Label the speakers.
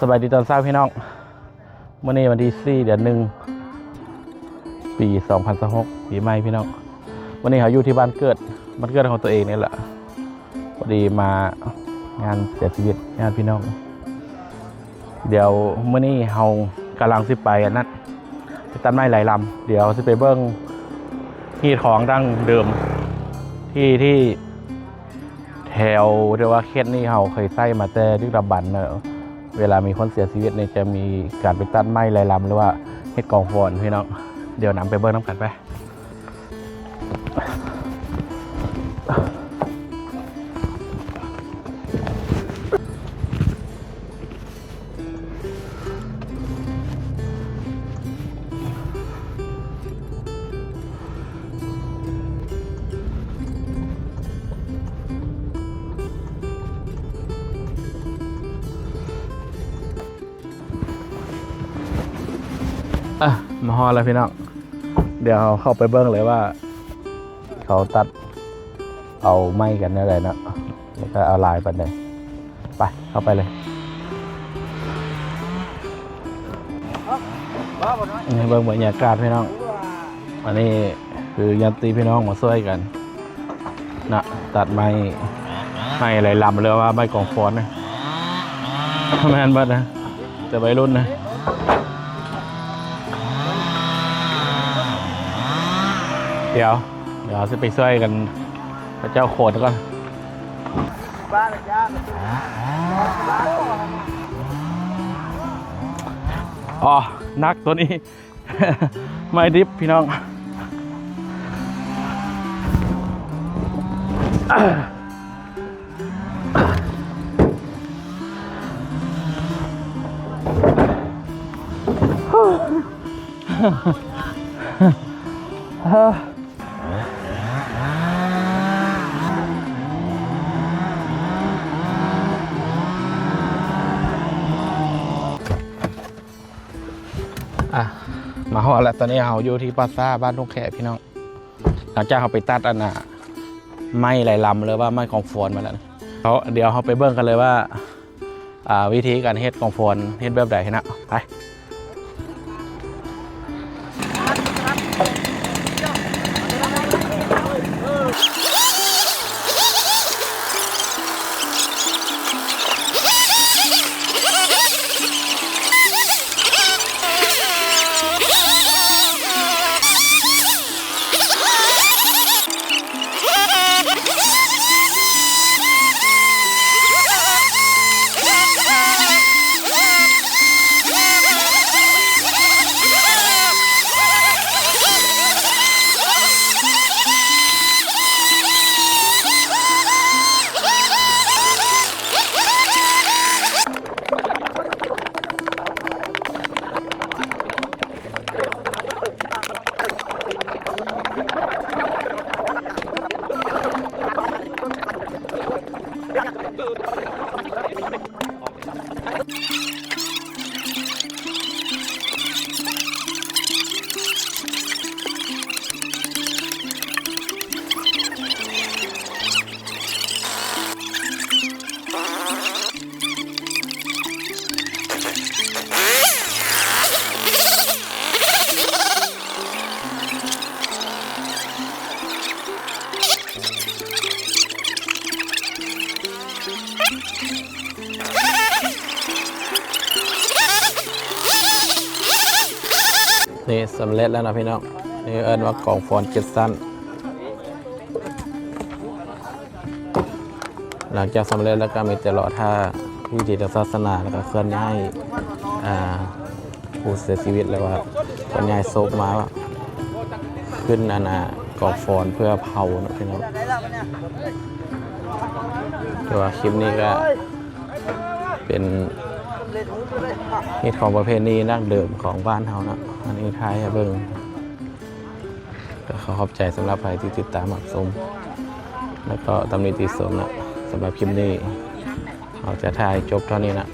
Speaker 1: สบายดีตอนเช้าพี่น้องเมื่อนี้วันที่4 เดือน 1 ปี 2026ปีใหม่พี่น้องวันนี้เขาอยู่ที่บ้านเกิดของตัวเองนี่แหละพอดีมางานเสียชีวิตญาติพี่น้องเดี๋ยวเมื่อนี้เขากำลังสิไปนั่นไปตัดไม้หลายลำเดี๋ยวสิไปเบิ้งที่ของดั้งเดิมที่แถวเรียกว่าเขตนี้เขาเคยใส่มาแต่ดึกดำบรรพ์เนอะเวลามีคนเสียชีวิตเนี่ยจะมีการไปตัดไม้หลายลำหรือว่าเฮ็ดกองฟอนพี่น้องเดี๋ยวนำไปเบิ้งน้ำกันไปมาฮอแล้วพี่น้องเดี๋ยวเข้าไปเบิ้งเลยว่าเขาตัดเอาไม้กันอะไรนะแล้วก็เอาลายไปเลยไปเข้าไปเลยนี่เบิ้งบรรยากาศพี่น้องอันนี้คือยันตีพี่น้องมาช่วยกันนะตัดไม้อะไรลำเลยว่าไม้กองฟอนนะแมนบัดนะแต่วัยรุ่นนะเดี๋ยวจะไปช่วยกันพระเจ้าโขดก่อนอ๋อนักตัวนี้ ไม่ดิฟพี่น้องมาฮอดแล้วตอนนี้เราอยู่ที่ปราสาทบ้านทุ่งแขพี่น้องหลังจากเขาไปตัดอันน่ะไม้หลายลำเลยว่าไม้กองฟอนมาแล้วเดี๋ยวเขาไปเบิ่งกันเลยว่าวิธีการเฮ็ดกองฟอนเฮ็ดแบบใดนะไปนี่สำเร็จแล้วนะพี่น้องนี่เอิ้นว่ากองฟอน7 สั้นหลังจากสำเร็จแล้วก็มีแต่รอท่าวิธีทางศาสนาแล้วก็เคลื่อนย้ายผู้เสียชีวิตแล้วว่าเคลื่อนย้ายศพมาขึ้นกองฟอนเพื่อเผานะพี่น้องแต่ว่าคลิปนี้ก็เป็นนี่ของประเพณีดั้งเดิมของบ้านเฮานะอันนี้ท้ายให้เบิ่งก็ขอบใจสำหรับใครที่ติดตามรับชมแล้วก็ตำหนิติชมนะสำหรับคลิปนี้เราจะถ่ายจบเท่านี้นะ